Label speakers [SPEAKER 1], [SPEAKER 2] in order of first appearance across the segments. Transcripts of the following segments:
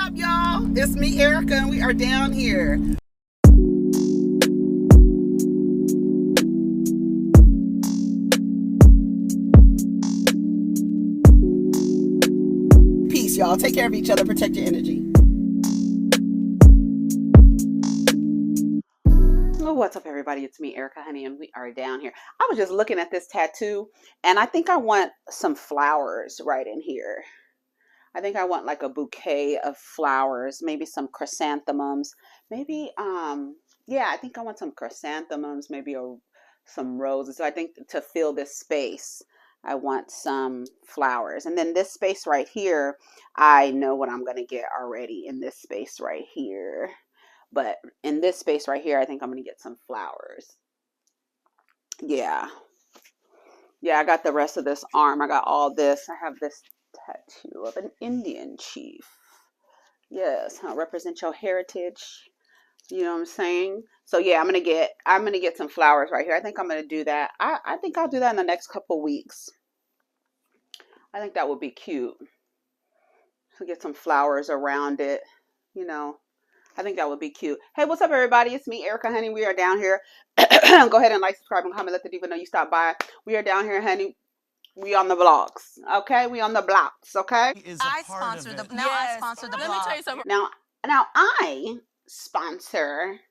[SPEAKER 1] up, y'all? It's me, Erica, and we are down here. Peace, y'all. Take care of each other. Protect your energy.
[SPEAKER 2] What's up, everybody? It's me, Erica, honey, and we are down here. I was just looking at this tattoo, and I think I want some flowers right in here. I think I want like a bouquet of flowers, maybe some chrysanthemums, maybe, yeah, I think I want some chrysanthemums, maybe some roses. So I think to fill this space, I want some flowers. And then this space right here, I know what I'm going to get already in this space right here. But in this space right here, I think I'm going to get some flowers. Yeah. Yeah, I got the rest of this arm. I got all this. I have this tattoo of an Indian chief. Yes, represent your heritage. You know what I'm saying? So yeah, I'm gonna get some flowers right here. I think I'm gonna do that. I think I'll do that in the next couple weeks. I think that would be cute. To get some flowers around it, you know. I think that would be cute. Hey, what's up, everybody? It's me, Erica, honey. We are down here. Go ahead and like, subscribe, and comment. Let the diva know you stopped by. We are down here, honey. We on the vlogs, okay? We on the blocks, okay?
[SPEAKER 3] I sponsor the blog.
[SPEAKER 2] Let me tell you something. Now I sponsor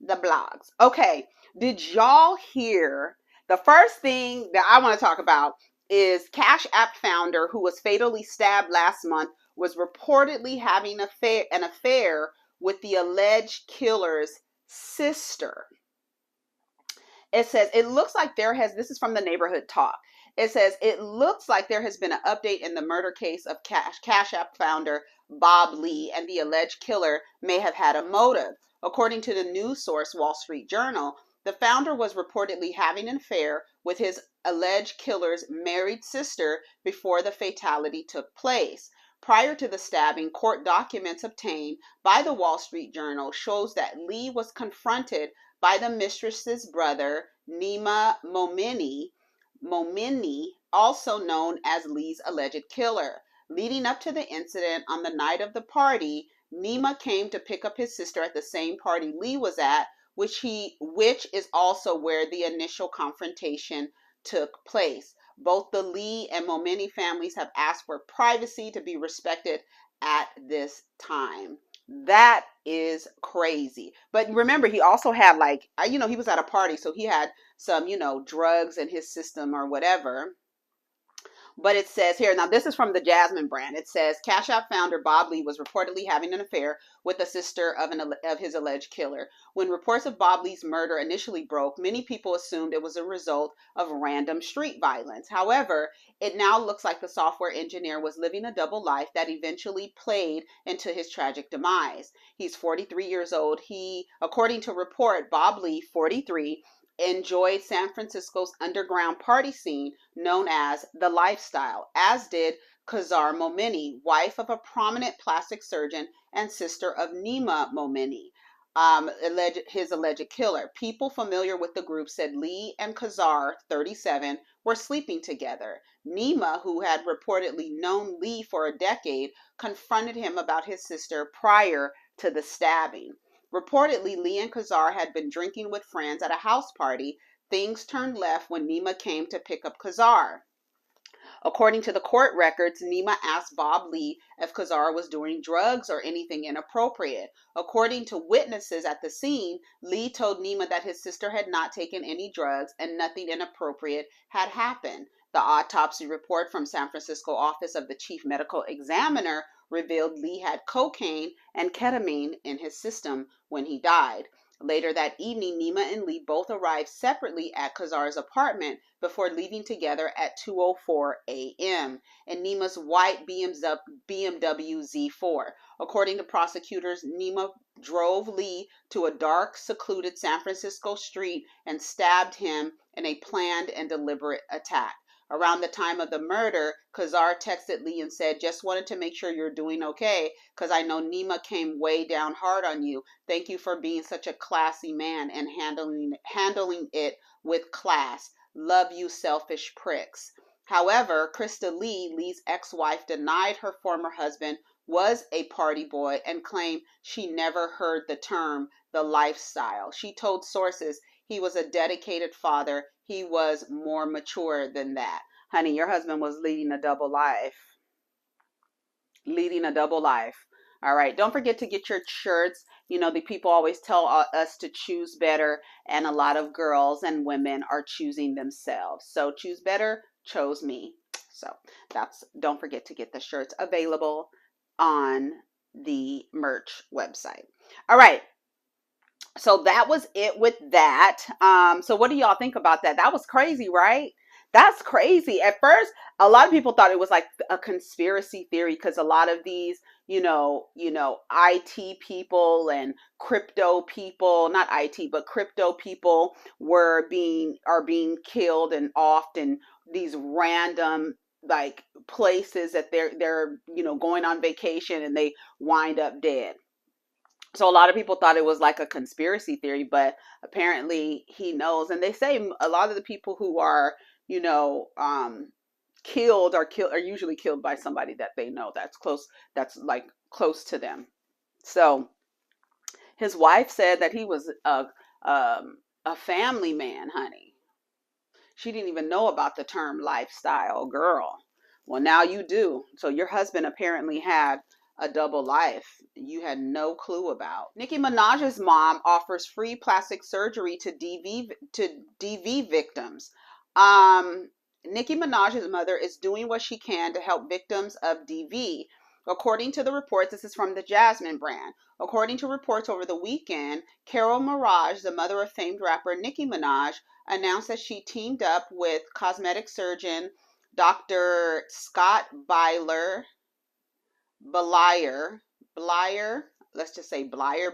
[SPEAKER 2] the blogs. Okay, did y'all hear? The first thing that I want to talk about is Cash App founder who was fatally stabbed last month was reportedly having an affair with the alleged killer's sister. It says, it looks like this is from the Neighborhood Talk. It says, it looks like there has been an update in the murder case of Cash App founder Bob Lee, and the alleged killer may have had a motive. According to the news source Wall Street Journal, the founder was reportedly having an affair with his alleged killer's married sister before the fatality took place. Prior to the stabbing, court documents obtained by the Wall Street Journal shows that Lee was confronted by the mistress's brother, Nima Momeni, also known as Lee's alleged killer. Leading up to the incident, on the night of the party, Nima came to pick up his sister at the same party Lee was at, which is also where the initial confrontation took place. Both the Lee and Momeni families have asked for privacy to be respected at this time. That is crazy. But remember, he also had he was at a party, so he had some, drugs in his system or whatever. But it says here, now this is from the Jasmine brand. It says Cash App founder Bob Lee was reportedly having an affair with the sister of his alleged killer. When reports of Bob Lee's murder initially broke, many people assumed it was a result of random street violence. However, it now looks like the software engineer was living a double life that eventually played into his tragic demise. He's 43 years old. According to report, Bob Lee, 43, enjoyed San Francisco's underground party scene known as The Lifestyle, as did Kazar Momeni, wife of a prominent plastic surgeon and sister of Nima Momeni, his alleged killer. People familiar with the group said Lee and Kazar, 37, were sleeping together. Nima, who had reportedly known Lee for a decade, confronted him about his sister prior to the stabbing. Reportedly, Lee and Kazar had been drinking with friends at a house party. Things turned left when Nima came to pick up Kazar. According to the court records, Nima asked Bob Lee if Kazar was doing drugs or anything inappropriate. According to witnesses at the scene, Lee told Nima that his sister had not taken any drugs and nothing inappropriate had happened. The autopsy report from San Francisco office of the chief medical examiner revealed Lee had cocaine and ketamine in his system when he died. Later that evening, Nima and Lee both arrived separately at Kazar's apartment before leaving together at 2:04 a.m. in Nima's white BMW Z4. According to prosecutors, Nima drove Lee to a dark, secluded San Francisco street and stabbed him in a planned and deliberate attack. Around the time of the murder, Kazar texted Lee and said, "Just wanted to make sure you're doing okay, because I know Nima came way down hard on you. Thank you for being such a classy man and handling it with class. Love you, selfish pricks." However, Krista Lee, Lee's ex-wife, denied her former husband was a party boy and claimed she never heard the term the lifestyle. She told sources he was a dedicated father. He was more mature than that. Honey, your husband was leading a double life. Leading a double life. All right. Don't forget to get your shirts. You know, the people always tell us to choose better, and a lot of girls and women are choosing themselves. So choose better, chose me. So don't forget to get the shirts available on the merch website. All right. So that was it with that. So what do y'all think about that? That was crazy, right? That's crazy. At first, a lot of people thought it was like a conspiracy theory because a lot of these, IT people and crypto people, not IT, but crypto people are being killed and off in these random like places that they're going on vacation and they wind up dead. So a lot of people thought it was like a conspiracy theory, but apparently he knows. And they say a lot of the people who are, killed are usually killed by somebody that they know that's like close to them. So his wife said that he was a family man, honey. She didn't even know about the term lifestyle, girl. Well, now you do. So your husband apparently had a double life you had no clue about. Nicki Minaj's mom offers free plastic surgery to DV victims. Nicki Minaj's mother is doing what she can to help victims of DV. According to the reports, this is from the Jasmine brand. According to reports over the weekend, Carol Maraj, the mother of famed rapper Nicki Minaj, announced that she teamed up with cosmetic surgeon Dr. Scott Bleier, let's just say Bleier,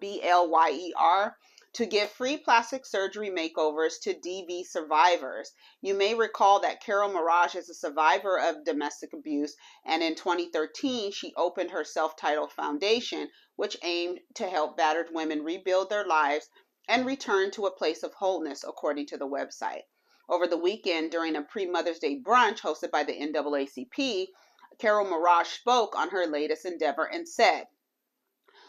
[SPEAKER 2] Blyer, to give free plastic surgery makeovers to DV survivors. You may recall that Carol Maraj is a survivor of domestic abuse, and in 2013, she opened her self-titled foundation, which aimed to help battered women rebuild their lives and return to a place of wholeness, according to the website. Over the weekend, during a pre-Mother's Day brunch hosted by the NAACP, Carol Maraj spoke on her latest endeavor and said,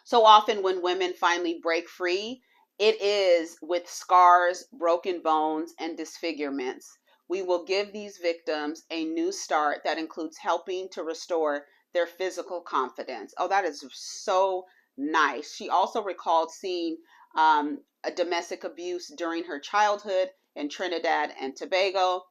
[SPEAKER 2] "So often when women finally break free, it is with scars, broken bones, and disfigurements. We will give these victims a new start that includes helping to restore their physical confidence." Oh, that is so nice. She also recalled seeing a domestic abuse during her childhood in Trinidad and Tobago.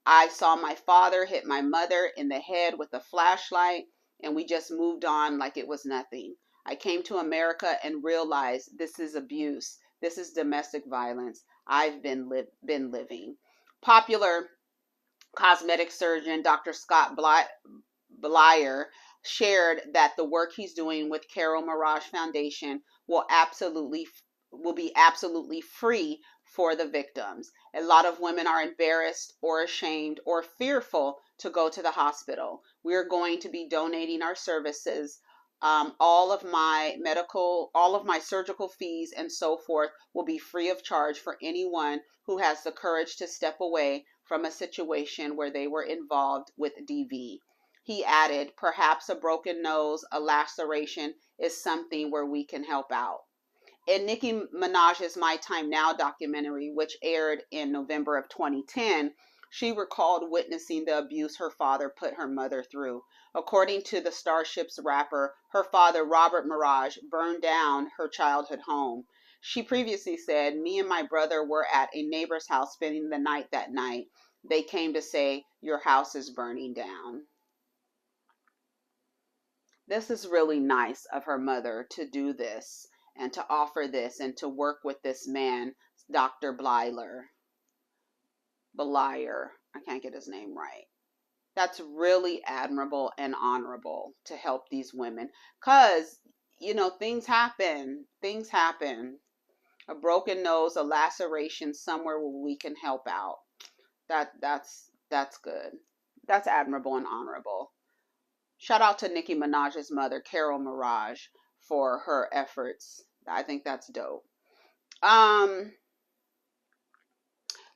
[SPEAKER 2] "I saw my father hit my mother in the head with a flashlight, and we just moved on like it was nothing. I came to America and realized this is abuse. This is domestic violence I've been living." Popular cosmetic surgeon Dr. Scott Bleier shared that the work he's doing with Carol Maraj Foundation will be absolutely free for the victims. A lot of women are embarrassed or ashamed or fearful to go to the hospital. We're going to be donating our services. All of my surgical fees and so forth will be free of charge for anyone who has the courage to step away from a situation where they were involved with DV. He added, "Perhaps a broken nose, a laceration is something where we can help out." In Nicki Minaj's My Time Now documentary, which aired in November of 2010, she recalled witnessing the abuse her father put her mother through. According to the Starships rapper, her father, Robert Maraj, burned down her childhood home. She previously said, "Me and my brother were at a neighbor's house spending the night that night. They came to say, 'Your house is burning down.'" This is really nice of her mother to do this and to offer this and to work with this man, Dr. Bleier. I can't get his name right. That's really admirable and honorable to help these women. Because, things happen. Things happen. A broken nose, a laceration, somewhere where we can help out. That's good. That's admirable and honorable. Shout out to Nicki Minaj's mother, Carol Maraj, for her efforts. I think that's dope.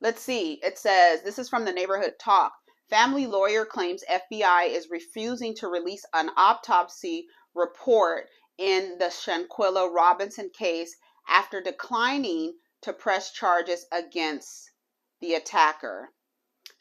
[SPEAKER 2] Let's see. It says, this is from the Neighborhood Talk. Family lawyer claims FBI is refusing to release an autopsy report in the Shanquella Robinson case after declining to press charges against the attacker.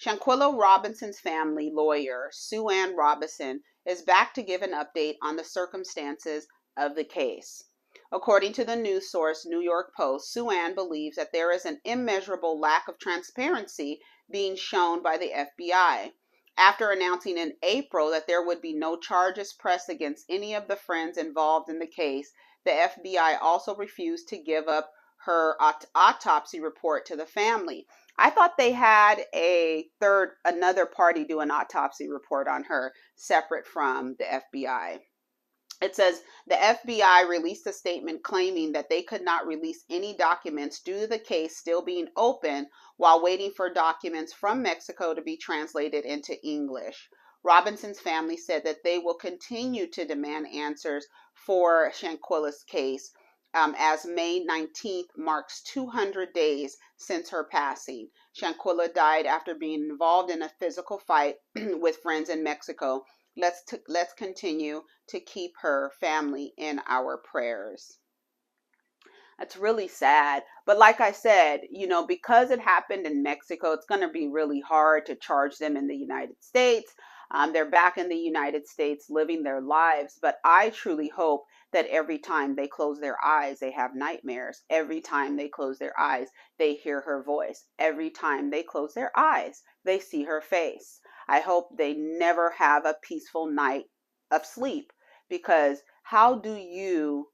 [SPEAKER 2] Shanquella Robinson's family lawyer, Sue Ann Robinson, is back to give an update on the circumstances of the case. According to the news source New York Post, Sue Ann believes that there is an immeasurable lack of transparency being shown by the FBI. After announcing in April that there would be no charges pressed against any of the friends involved in the case, the FBI also refused to give up her autopsy report to the family. I thought they had another party do an autopsy report on her separate from the FBI. It says the FBI released a statement claiming that they could not release any documents due to the case still being open while waiting for documents from Mexico to be translated into English. Robinson's family said that they will continue to demand answers for Shanquella's case as May 19th marks 200 days since her passing. Shanquella died after being involved in a physical fight with friends in Mexico. Let's continue to keep her family in our prayers. That's really sad. But like I said, because it happened in Mexico, it's going to be really hard to charge them in the United States. They're back in the United States living their lives. But I truly hope that every time they close their eyes, they have nightmares. Every time they close their eyes, they hear her voice. Every time they close their eyes, they see her face. I hope they never have a peaceful night of sleep, because how do you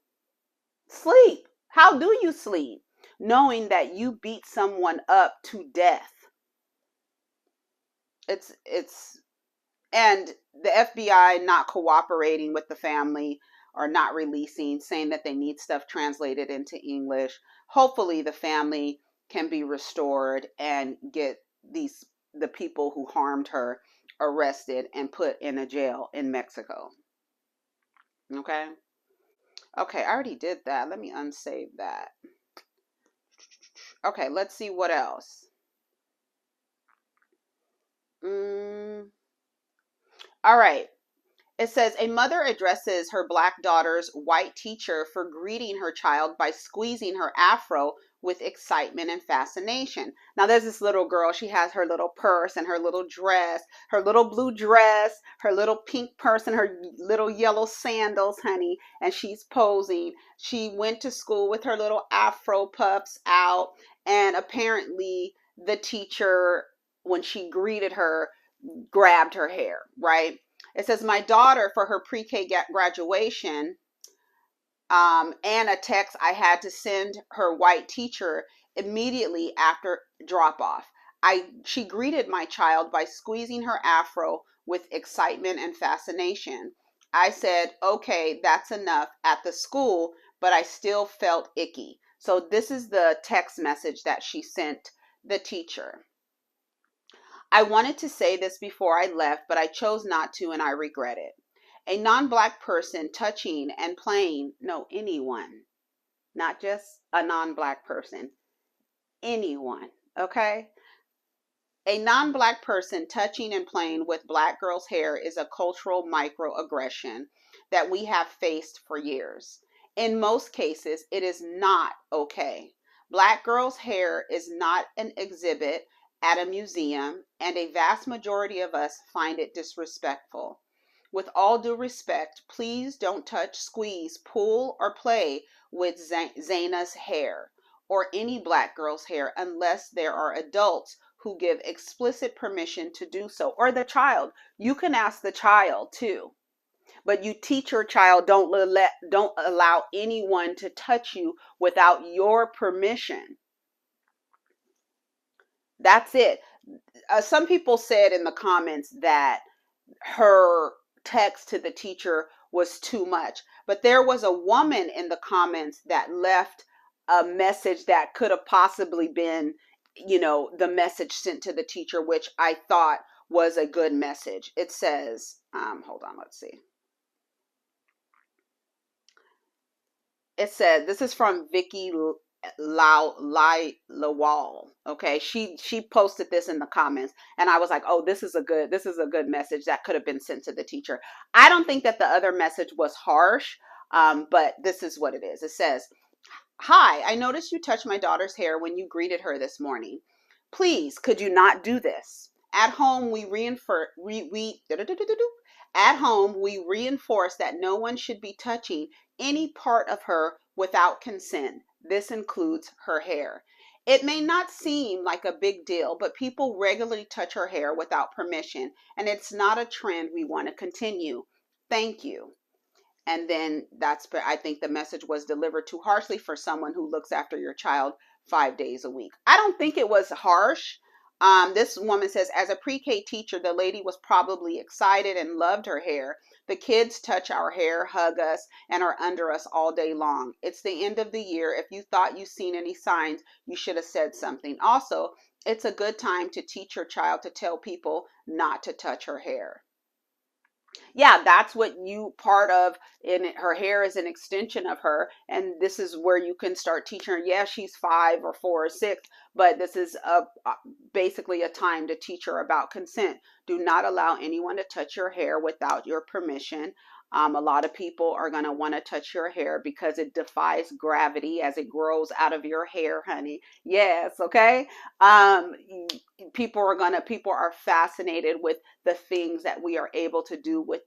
[SPEAKER 2] sleep? How do you sleep knowing that you beat someone up to death? And the FBI not cooperating with the family or not releasing, saying that they need stuff translated into English. Hopefully the family can be restored and get the people who harmed her arrested and put in a jail in Mexico. Okay, I already did that. Let me unsave that. Okay, let's see what else. All right. It says a mother addresses her black daughter's white teacher for greeting her child by squeezing her afro with excitement and fascination. Now there's this little girl. She has her little purse and her little dress, her little blue dress, her little pink purse, and her little yellow sandals, honey. And she's posing. She went to school with her little afro puffs out. And apparently the teacher, when she greeted her, grabbed her hair, right? It says, my daughter, for her pre-K graduation, and a text I had to send her white teacher immediately after drop-off. She greeted my child by squeezing her afro with excitement and fascination. I said, okay, that's enough at the school, but I still felt icky. So this is the text message that she sent the teacher. I wanted to say this before I left, but I chose not to, and I regret it. A non-black person touching and playing, anyone, not just a non-black person, anyone, okay? A non-black person touching and playing with black girls' hair is a cultural microaggression that we have faced for years. In most cases, it is not okay. Black girls' hair is not an exhibit at a museum, and a vast majority of us find it disrespectful. With all due respect, please don't touch, squeeze, pull, or play with Zaina's hair or any black girl's hair unless there are adults who give explicit permission to do so, or the child. You can ask the child too, but you teach your child, don't allow anyone to touch you without your permission. That's it. Some people said in the comments that her text to the teacher was too much, but there was a woman in the comments that left a message that could have possibly been, the message sent to the teacher, which I thought was a good message. It says, hold on, let's see. It said, this is from Vicky Lawal. Okay, she posted this in the comments, and I was like, oh, this is a good message that could have been sent to the teacher. I don't think that the other message was harsh, but this is what it is. It says, "Hi, I noticed you touched my daughter's hair when you greeted her this morning. Please, could you not do this? At home, we reinforce that no one should be touching any part of her without consent. This includes her hair. It may not seem like a big deal, but people regularly touch her hair without permission, and it's not a trend we want to continue. Thank you." And then I think the message was delivered too harshly for someone who looks after your child 5 days a week. I don't think it was harsh. This woman says, as a pre-K teacher, the lady was probably excited and loved her hair. The kids touch our hair, hug us, and are under us all day long. It's the end of the year. If you thought you seen any signs, you should have said something. Also, it's a good time to teach your child to tell people not to touch her hair. Yeah, that's what you part of. In her hair is an extension of her, and this is where you can start teaching her. Yeah, she's 5 or 4 or 6, but this is basically a time to teach her about consent. Do not allow anyone to touch your hair without your permission. A lot of people are going to want to touch your hair because it defies gravity as it grows out of your hair, honey. Yes, okay. People are fascinated with the things that we are able to do with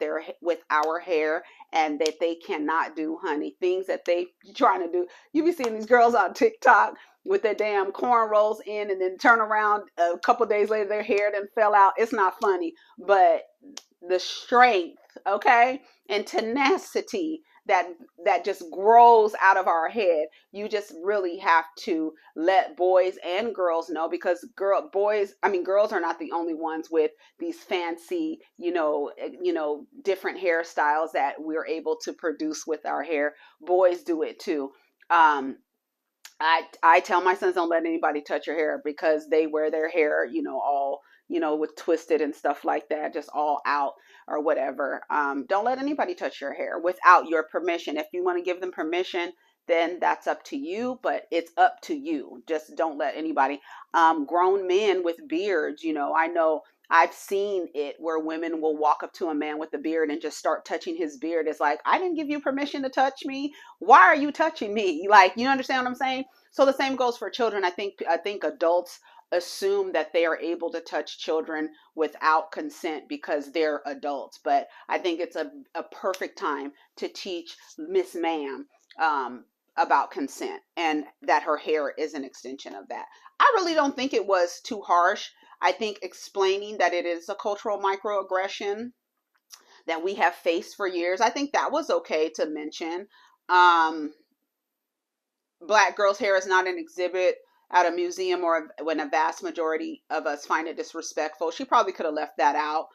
[SPEAKER 2] our hair, and that they cannot do, honey. Things that they trying to do. You be seeing these girls on TikTok with their damn cornrows in, and then turn around a couple days later, their hair then fell out. It's not funny, but the strength, okay, and tenacity that just grows out of our head. You just really have to let boys and girls know, because girls are not the only ones with these fancy, different hairstyles that we're able to produce with our hair. Boys do it too. I tell my sons, don't let anybody touch your hair, because they wear their hair, all, with twisted and stuff like that, just all out or whatever. Don't let anybody touch your hair without your permission. If you want to give them permission, then that's up to you, but it's up to you. Just don't let anybody. Grown men with beards, I know I've seen it where women will walk up to a man with a beard and just start touching his beard. It's like, I didn't give you permission to touch me. Why are you touching me? Like, you understand what I'm saying? So the same goes for children. I think adults assume that they are able to touch children without consent because they're adults. But I think it's a perfect time to teach Miss Ma'am about consent, and that her hair is an extension of that. I really don't think it was too harsh. I think explaining that it is a cultural microaggression that we have faced for years, I think that was okay to mention. Black girls' hair is not an exhibit at a museum, or when a vast majority of us find it disrespectful. She probably could have left that out.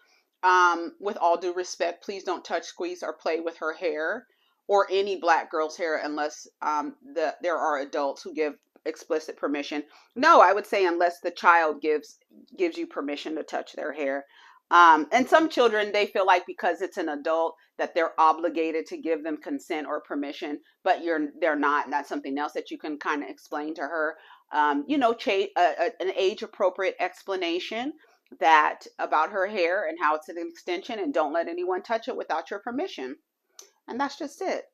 [SPEAKER 2] With all due respect, please don't touch, squeeze, or play with her hair, or any black girl's hair, unless there are adults who give explicit permission. No, I would say unless the child gives you permission to touch their hair. And some children, they feel like because it's an adult that they're obligated to give them consent or permission, but they're not. And that's something else that you can kind of explain to her. An age appropriate explanation that about her hair and how it's an extension, and don't let anyone touch it without your permission. And that's just it.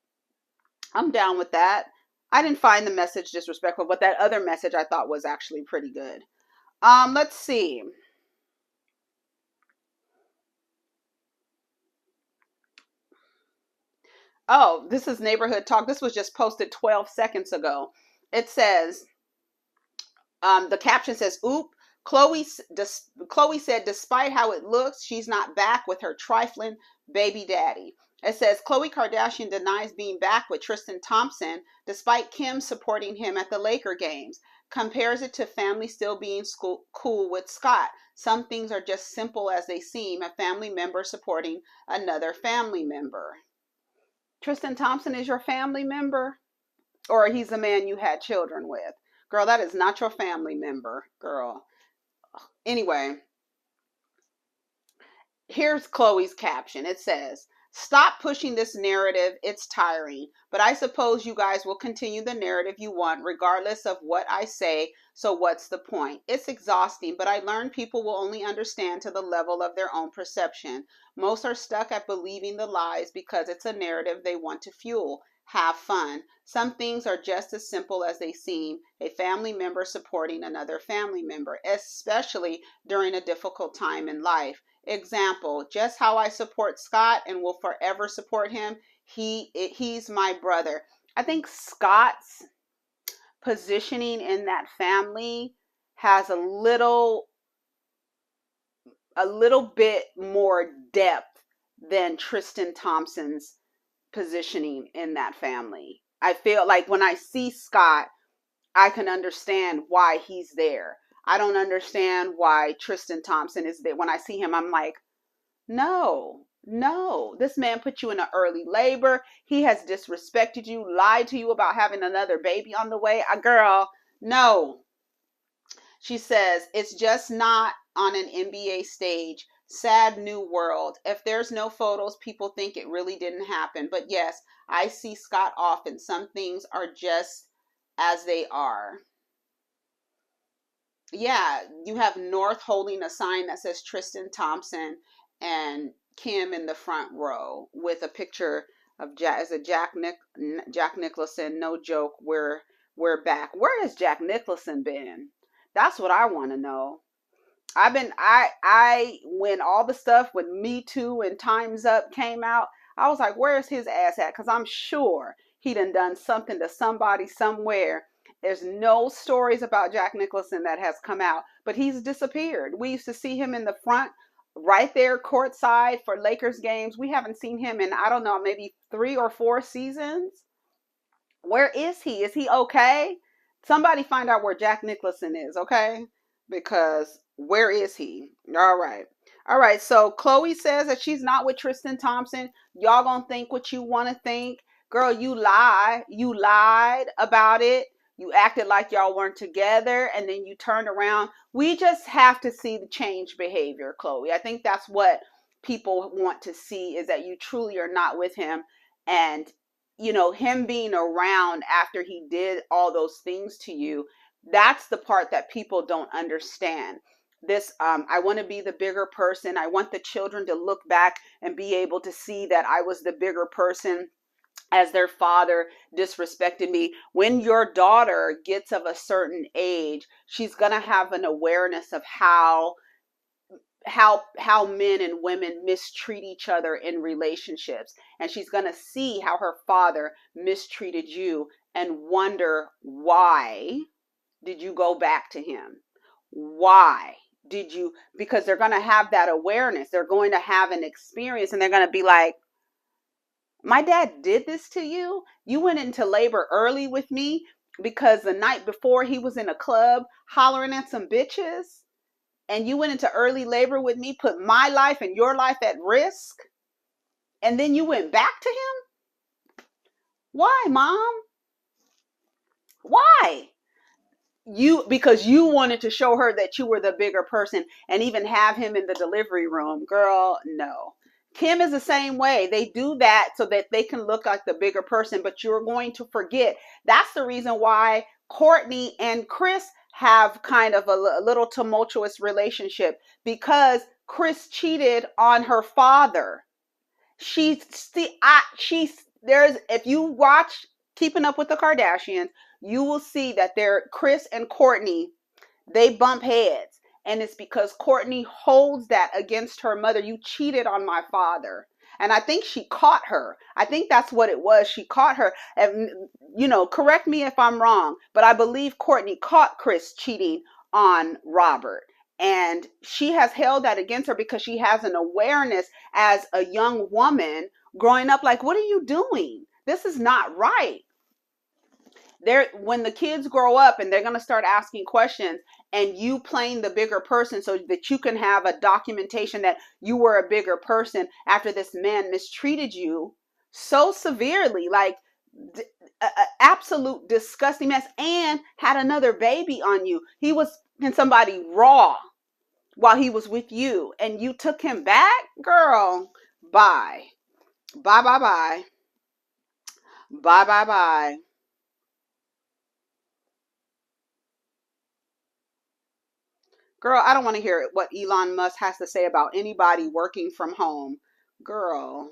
[SPEAKER 2] I'm down with that. I didn't find the message disrespectful, but that other message I thought was actually pretty good. Let's see. Oh, this is Neighborhood Talk. This was just posted 12 seconds ago. It says, the caption says, "Oop, Khloe said despite how it looks, she's not back with her trifling baby daddy." It says, Khloe Kardashian denies being back with Tristan Thompson despite Kim supporting him at the Laker games. Compares it to family still being cool with Scott. Some things are just simple as they seem. A family member supporting another family member. Tristan Thompson is your family member? Or he's a man you had children with? Girl, that is not your family member, girl. Anyway, here's Khloe's caption. It says, Stop pushing this narrative. It's tiring. But I suppose you guys will continue the narrative you want, regardless of what I say. So what's the point? It's exhausting, but I learned people will only understand to the level of their own perception. Most are stuck at believing the lies because it's a narrative they want to fuel. Have fun. Some things are just as simple as they seem. A family member supporting another family member, especially during a difficult time in life. Example, just how I support Scott and will forever support him. He's my brother. I think Scott's positioning in that family has a little bit more depth than Tristan Thompson's positioning in that family. I feel like when I see Scott, I can understand why he's there. I don't understand why Tristan Thompson is there. When I see him, I'm like, no, this man put you in an early labor. He has disrespected you, lied to you about having another baby on the way. Girl, no. She says, it's just not on an NBA stage. Sad new world. If there's no photos, people think it really didn't happen. But yes, I see Scott often. Some things are just as they are. Yeah, you have North holding a sign that says Tristan Thompson and Kim in the front row with a picture of Jack Nicholson. No joke, we're back. Where has Jack Nicholson been? That's what I want to know. I when all the stuff with Me Too and Time's Up came out, I was like, where's his ass at? Because I'm sure he done something to somebody somewhere. There's no stories about Jack Nicholson that has come out, but he's disappeared. We used to see him in the front, right there courtside for Lakers games. We haven't seen him in, I don't know, maybe 3 or 4 seasons. Where is he? Is he okay? Somebody find out where Jack Nicholson is, okay? Because where is he? All right. So Khloe says that she's not with Tristan Thompson. Y'all gonna think what you want to think. Girl, you lied about it. You acted like y'all weren't together, and then you turned around. We just have to see the change behavior, Khloe. I think that's what people want to see, is that you truly are not with him. And, you know, him being around after he did all those things to you, that's the part that people don't understand. This, I want to be the bigger person. I want the children to look back and be able to see that I was the bigger person as their father disrespected me. When your daughter gets of a certain age, she's going to have an awareness of how men and women mistreat each other in relationships. And she's going to see how her father mistreated you and wonder, why did you go back to him? Why did you? Because they're going to have that awareness. They're going to have an experience, and they're going to be like, my dad did this to you? You went into labor early with me because the night before he was in a club hollering at some bitches, and you went into early labor with me, put my life and your life at risk, and then you went back to him? Why, Mom? Why? Because you wanted to show her that you were the bigger person and even have him in the delivery room. Girl, no. Kim is the same way. They do that so that they can look like the bigger person, but you're going to forget. That's the reason why Courtney and Chris have kind of a little tumultuous relationship, because Chris cheated on her father. If you watch Keeping Up with the Kardashians, you will see that Chris and Courtney, they bump heads. And it's because Courtney holds that against her mother. You cheated on my father. And I think she caught her. I think that's what it was. She caught her. And, you know, correct me if I'm wrong, but I believe Courtney caught Chris cheating on Robert. And she has held that against her because she has an awareness as a young woman growing up, like, what are you doing? This is not right. When the kids grow up and they're going to start asking questions, and you playing the bigger person so that you can have a documentation that you were a bigger person after this man mistreated you so severely, like absolute disgusting mess, and had another baby on you. He was in somebody raw while he was with you, and you took him back? Girl, bye. Bye, bye, bye. Bye, bye, bye. Girl, I don't want to hear what Elon Musk has to say about anybody working from home. Girl.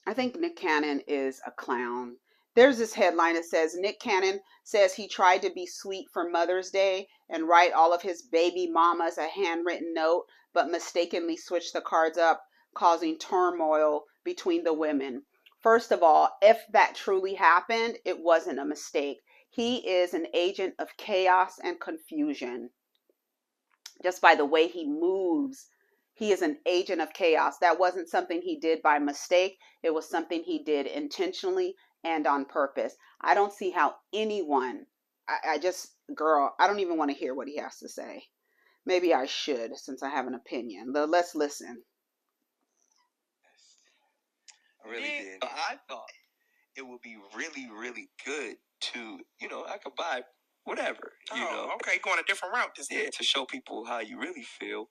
[SPEAKER 2] I think Nick Cannon is a clown. There's this headline that says Nick Cannon says he tried to be sweet for Mother's Day and write all of his baby mamas a handwritten note, but mistakenly switched the cards up, causing turmoil between the women. First of all, if that truly happened, it wasn't a mistake. He is an agent of chaos and confusion. Just by the way he moves, he is an agent of chaos. That wasn't something he did by mistake. It was something he did intentionally and on purpose. I don't see how anyone, girl, I don't even want to hear what he has to say. Maybe I should, since I have an opinion. Let's listen.
[SPEAKER 4] I really did. I thought it would be really, really good to, I could buy whatever,
[SPEAKER 5] Okay, going a different route.
[SPEAKER 4] To show people how you really feel,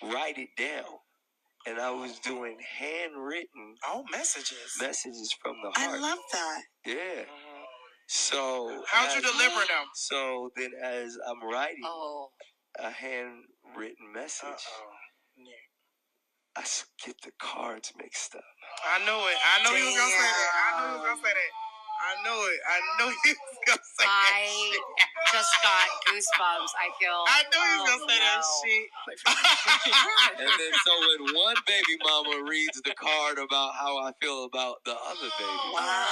[SPEAKER 4] write it down. And I was doing handwritten messages from the heart.
[SPEAKER 5] I love that.
[SPEAKER 4] Yeah.
[SPEAKER 5] Mm-hmm.
[SPEAKER 4] So
[SPEAKER 5] how'd you deliver them?
[SPEAKER 4] So then as I'm writing a handwritten message, I get the cards mixed up.
[SPEAKER 5] I know it. I know he was gonna say that. I knew he was gonna say that. I know it. I know he was gonna say that shit.
[SPEAKER 3] Just got goosebumps. I feel.
[SPEAKER 5] I knew he was gonna say that shit.
[SPEAKER 4] And then so when one baby mama reads the card about how I feel about the other baby.
[SPEAKER 5] Wow.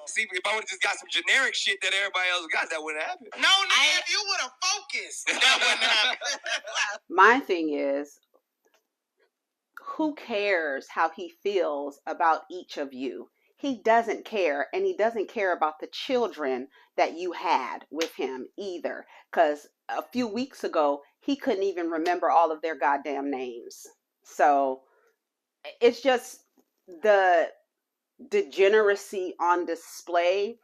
[SPEAKER 4] See, if I would have just got some generic shit that everybody else got, that wouldn't happen.
[SPEAKER 5] No, nigga, if you would have focused, that wouldn't happen.
[SPEAKER 2] My thing is, who cares how he feels about each of you? He doesn't care, and he doesn't care about the children that you had with him either. Because a few weeks ago, he couldn't even remember all of their goddamn names. So it's just the degeneracy on display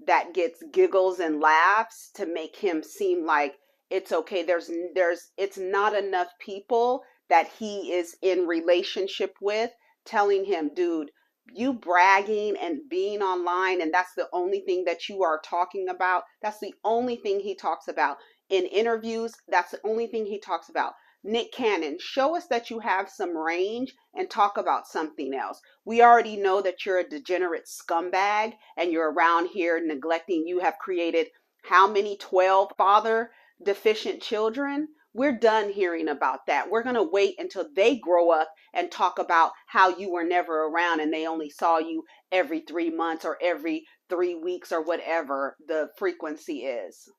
[SPEAKER 2] that gets giggles and laughs to make him seem like it's okay. It's not enough people that he is in relationship with telling him, dude, you bragging and being online, and that's the only thing that you are talking about. That's the only thing he talks about in interviews. That's the only thing he talks about. Nick Cannon, show us that you have some range and talk about something else. We already know that you're a degenerate scumbag and you're around here neglecting. You have created how many 12 father deficient children? We're done hearing about that. We're going to wait until they grow up and talk about how you were never around and they only saw you every 3 months or every 3 weeks or whatever the frequency is.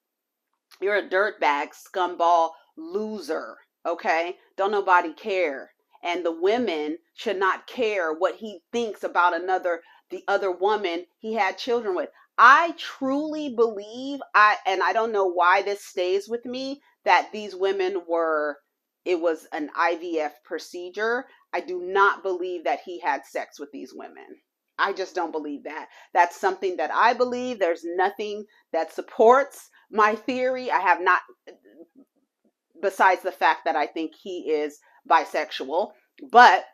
[SPEAKER 2] You're a dirtbag, scumball, loser. Okay? Don't nobody care. And the women should not care what he thinks about the other woman he had children with. I truly believe, and I don't know why this stays with me, that these women it was an IVF procedure. I do not believe that he had sex with these women. I just don't believe that. That's something that I believe. There's nothing that supports my theory. I have not, besides the fact that I think he is bisexual, but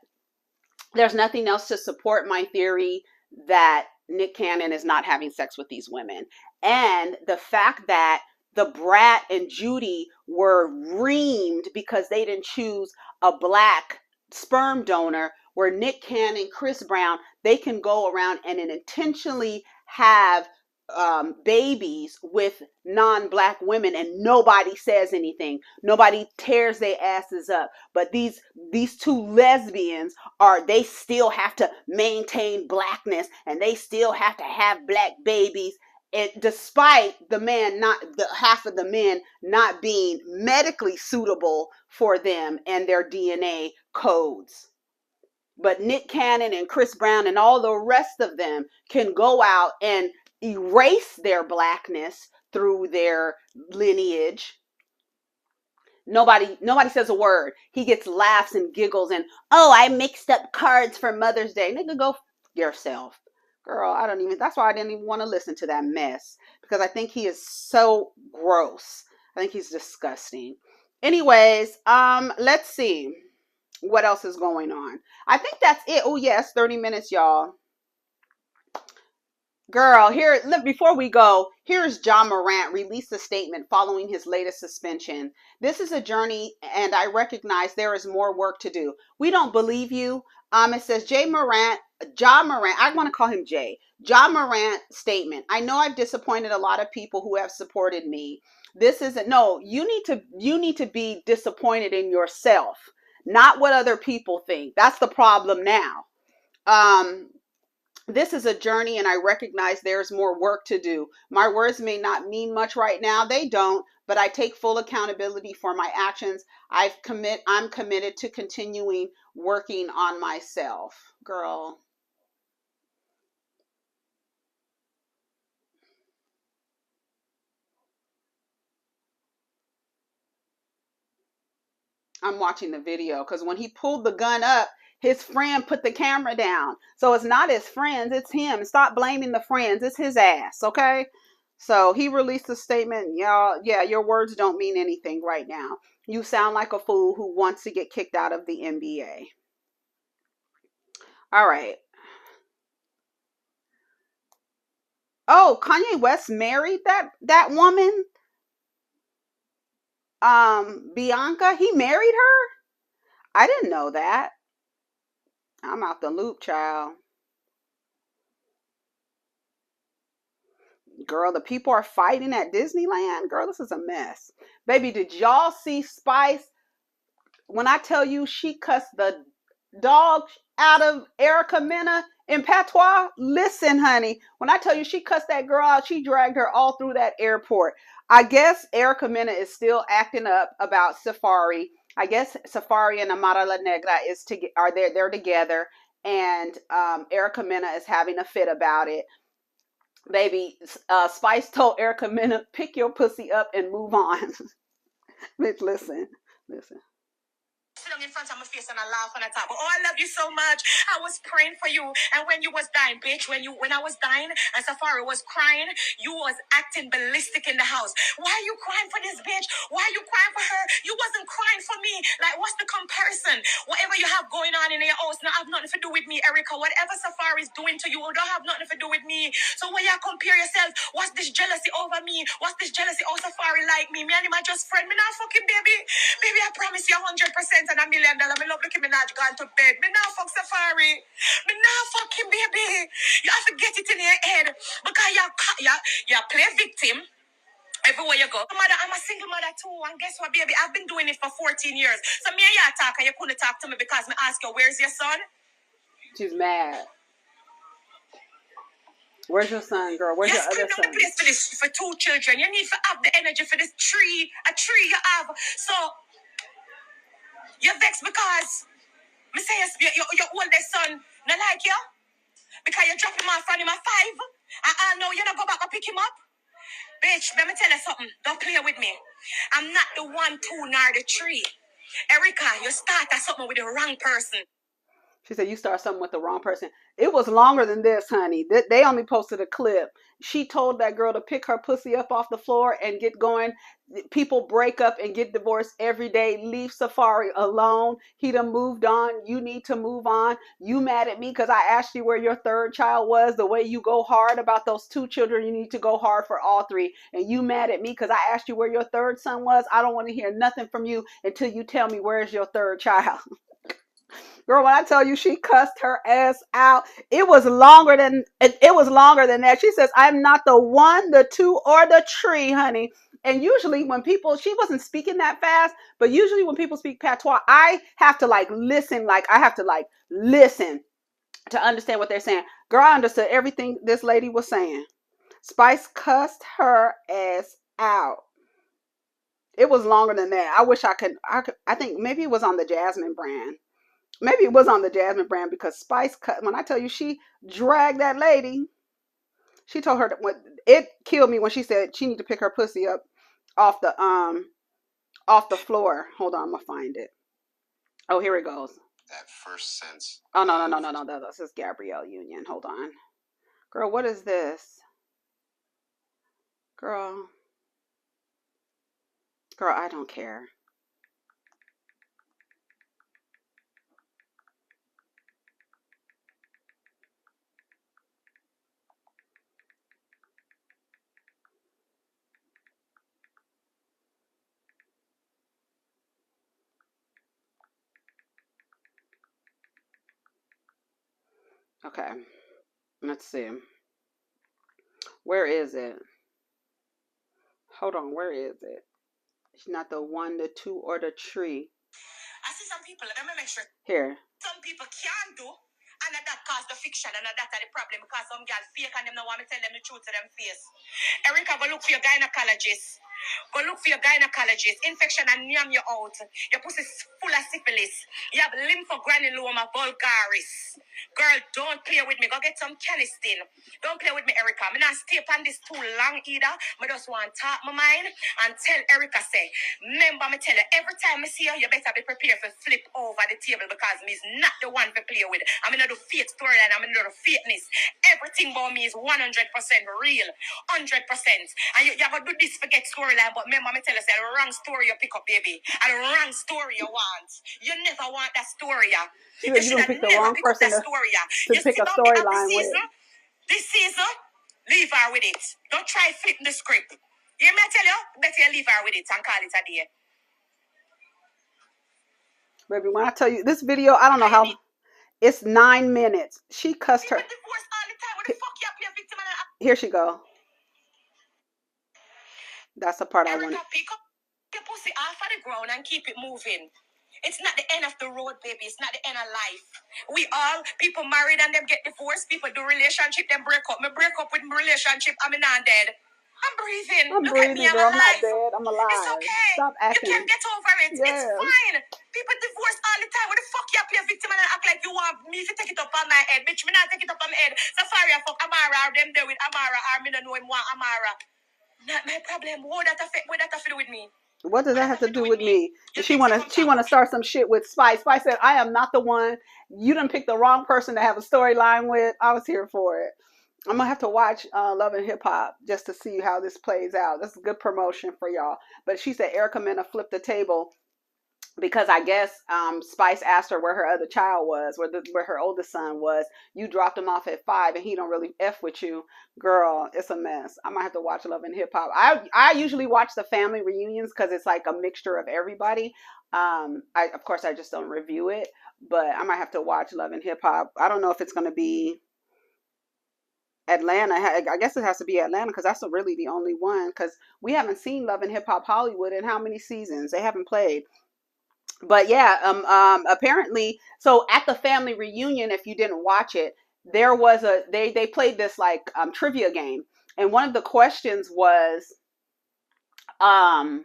[SPEAKER 2] there's nothing else to support my theory that Nick Cannon is not having sex with these women. And the fact that the Brat and Judy were reamed because they didn't choose a black sperm donor, where Nick Cannon, Chris Brown, they can go around and intentionally have babies with non-black women and nobody says anything. Nobody tears their asses up. But these two lesbians they still have to maintain blackness and they still have to have black babies. And despite half of the men not being medically suitable for them and their DNA codes. But Nick Cannon and Chris Brown and all the rest of them can go out and erase their blackness through their lineage. Nobody says a word. He gets laughs and giggles and, oh, I mixed up cards for Mother's Day. Nigga, go yourself. Girl, that's why I didn't even want to listen to that mess, because I think he is so gross. I think he's disgusting. Anyways, let's see what else is going on. I think that's it. Oh yes, 30 minutes, y'all. Girl, here, look, before we go, here's John Morant released a statement following his latest suspension. This is a journey, and I recognize there is more work to do. We don't believe you. It says John Morant, I want to call him Jay. John Morant statement. I know I've disappointed a lot of people who have supported me. This isn't, no, you need to be disappointed in yourself, not what other people think. That's the problem now. This is a journey, and I recognize there's more work to do. My words may not mean much right now. They don't, but I take full accountability for my actions. I'm committed to continuing working on myself. Girl. I'm watching the video because when he pulled the gun up, his friend put the camera down. So it's not his friends, it's him. Stop blaming the friends. It's his ass, okay? So he released a statement. Y'all, yeah, your words don't mean anything right now. You sound like a fool who wants to get kicked out of the NBA. All right. Oh, Kanye West married that woman? Bianca? He married her? I didn't know that. I'm out the loop, child. Girl, the people are fighting at Disneyland. Girl, this is a mess. Baby, did y'all see Spice? When I tell you she cussed the dog out of Erica Mena in patois, listen, honey. When I tell you she cussed that girl out, she dragged her all through that airport. I guess Erica Mena is still acting up about Safari. I guess Safari and Amara La Negra they're together, and Erica Mena is having a fit about it. Baby, Spice told Erica Mena, pick your pussy up and move on. Bitch, listen.
[SPEAKER 5] Sit in front of my face and I laugh and I talk. But oh, I love you so much. I was praying for you. And when you was dying, bitch, when I was dying and Safari was crying, you was acting ballistic in the house. Why are you crying for this bitch? Why are you crying for her? You wasn't crying for me. Like, what's the comparison? Whatever you have going on in your house, not have nothing to do with me, Erica. Whatever Safari is doing to you, don't have nothing to do with me. So when you compare yourself, what's this jealousy over me? What's this jealousy? Oh, Safari like me. Me and him are just friend. Me not fucking baby. Baby, I promise you 100% and $1 million. Me love Nicki Minaj gone to bed. Me now fuck Safari. Me now fucking baby. You have to get it in your head because you play victim everywhere you go. I'm a single mother too, and guess what, baby? I've been doing it for 14 years. So me and you talk, and you couldn't talk to me because me ask you, where's your son?
[SPEAKER 2] She's mad. Where's your son, girl? Where's your other son?
[SPEAKER 5] The place for 2 children. You need to have the energy for this tree. A tree you have. So you're vexed because me say your oldest son not like you because you drop him off from him at 5. And now you don't go back and pick him up. Bitch, let me tell you something. Don't play with me. I'm not the 1, 2, nor the 3. Erica, you start at something with the wrong person.
[SPEAKER 2] She said, you start something with the wrong person. It was longer than this, honey. They only posted a clip. She told that girl to pick her pussy up off the floor and get going. People break up and get divorced every day. Leave Safari alone. He done moved on. You need to move on. You mad at me because I asked you where your 3rd child was. The way you go hard about those 2 children, you need to go hard for all 3. And you mad at me because I asked you where your 3rd son was. I don't want to hear nothing from you until you tell me where's your 3rd child. Girl, when I tell you she cussed her ass out, it was longer than that. She says, I'm not the 1, the 2, or the 3, honey. And usually when people, she wasn't speaking that fast, but usually when people speak patois, I have to listen to understand what they're saying. Girl, I understood everything this lady was saying. Spice cussed her ass out. It was longer than that. I wish I think maybe it was on the Jasmine brand. Maybe it was on the Jasmine brand because Spice cut. When I tell you she dragged that lady, she told her that it killed me when she said she need to pick her pussy up off the floor. Hold on, I'm gonna find it. Oh, here it goes.
[SPEAKER 6] That first sense.
[SPEAKER 2] Oh no. This is Gabrielle Union. Hold on, girl. What is this, girl? Girl, I don't care. Okay, let's see. Where is it? Hold on, where is it? It's not the 1, the 2, or the 3.
[SPEAKER 5] I see some people, let me make sure.
[SPEAKER 2] Here.
[SPEAKER 5] Some people can do, and that cause the fiction, and that's the problem, because some girl fake and them don't want me tell them the truth to them face. Erica, go look for your gynecologist. Go look for your gynecologist. Infection and yam you out. Your pussy is full of syphilis. You have lymphogranuloma vulgaris. Girl, don't play with me. Go get some canistin. Don't play with me, Erica. I'm not stay on this too long either. I just want to talk my mind and tell Erica, say, remember me tell you, every time I see you, you better be prepared for flip over the table, because me's not the one to play with. I'm not the fake storyline. I'm not the fakeness. Everything about me is 100% real. 100%. And you have to do this forget storyline, but remember me tell you, say, the wrong story you pick up, baby. And the wrong story you want. You never want that story.
[SPEAKER 2] You don't pick the wrong person to pick a storyline with.
[SPEAKER 5] This season, leave her with it. Don't try flipping the script. You hear me tell you? Better you leave her with it and call it a day.
[SPEAKER 2] Baby, when I tell you this video, I don't know how. It's 9 minutes. She cussed her. Here she go. That's the part I wanted.
[SPEAKER 5] Pick up your pussy off of the ground and keep it moving. It's not the end of the road, baby. It's not the end of life. People married and them get divorced. People do relationship, them break up. Me break up with my relationship. I'm not dead. I'm breathing.
[SPEAKER 2] I'm
[SPEAKER 5] Look
[SPEAKER 2] breathing,
[SPEAKER 5] at me, I'm
[SPEAKER 2] girl.
[SPEAKER 5] alive.
[SPEAKER 2] I'm not dead. I'm alive.
[SPEAKER 5] It's okay.
[SPEAKER 2] Stop acting.
[SPEAKER 5] You can get over it.
[SPEAKER 2] Yes.
[SPEAKER 5] It's fine. People divorce all the time. What the fuck you play victim and act like you want me to take it up on my head? Bitch, me not take it up on my head. Safari, I fuck Amara, or them there with Amara, or me don't know him want Amara. Not my problem. What that affect with me?
[SPEAKER 2] What does that have to do with me? She wanna start some shit with Spice. Spice said, I am not the one. You done picked the wrong person to have a storyline with. I was here for it. I'm gonna have to watch Love and Hip Hop just to see how this plays out. This is good promotion for y'all. But she said Erica Mena flipped the table because I guess Spice asked her where her other child was, where her oldest son was. You dropped him off at 5 and he don't really F with you. Girl, it's a mess. I might have to watch Love and Hip Hop. I usually watch the family reunions because it's like a mixture of everybody. Of course, I just don't review it, but I might have to watch Love and Hip Hop. I don't know if it's going to be Atlanta. I guess it has to be Atlanta because that's really the only one, because we haven't seen Love and Hip Hop Hollywood in how many seasons? They haven't played. But yeah, apparently, so at the family reunion, if you didn't watch it, there was they played this like trivia game, and one of the questions was how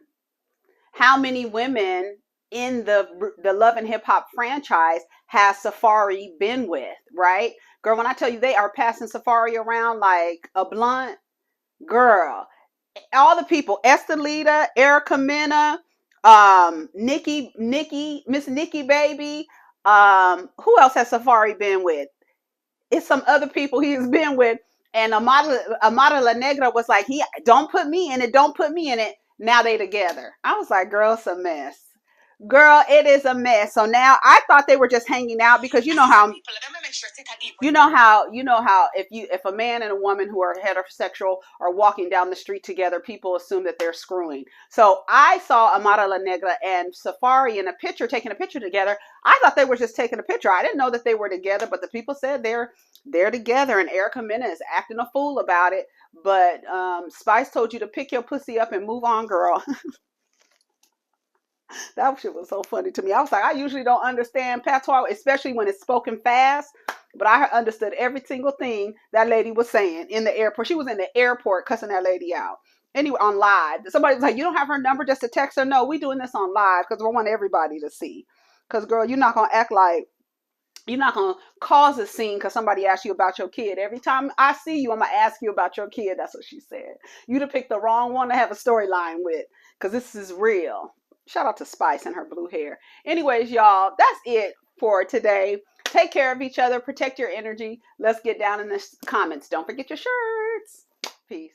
[SPEAKER 2] many women in the Love and Hip Hop franchise has Safari been with, right? Girl, when I tell you they are passing Safari around like a blunt, girl, all the people, Estelita, Erica Mena, Miss Nicki Baby, who else has Safari been with? It's some other people he has been with, and Amada La Negra was like, don't put me in it. Now they together. I was like, girl, it's a mess. Girl, it is a mess. So now I thought they were just hanging out because you know how if a man and a woman who are heterosexual are walking down the street together, people assume that they're screwing. So I saw Amara La Negra and Safari in a picture, taking a picture together. I thought they were just taking a picture. I didn't know that they were together, but the people said they're together, and Erica Mena is acting a fool about it. But Spice told you to pick your pussy up and move on, girl. That shit was so funny to me. I was like, I usually don't understand patois, especially when it's spoken fast, but I understood every single thing that lady was saying in the airport. She was in the airport cussing that lady out. Anyway, on live. Somebody was like, you don't have her number just to text her? No, we doing this on live because we want everybody to see. Because, girl, you're not going to act like, you're not going to cause a scene because somebody asks you about your kid. Every time I see you, I'm going to ask you about your kid. That's what she said. You'd have picked the wrong one to have a storyline with because this is real. Shout out to Spice and her blue hair. Anyways, y'all, that's it for today. Take care of each other. Protect your energy. Let's get down in the comments. Don't forget your shirts. Peace.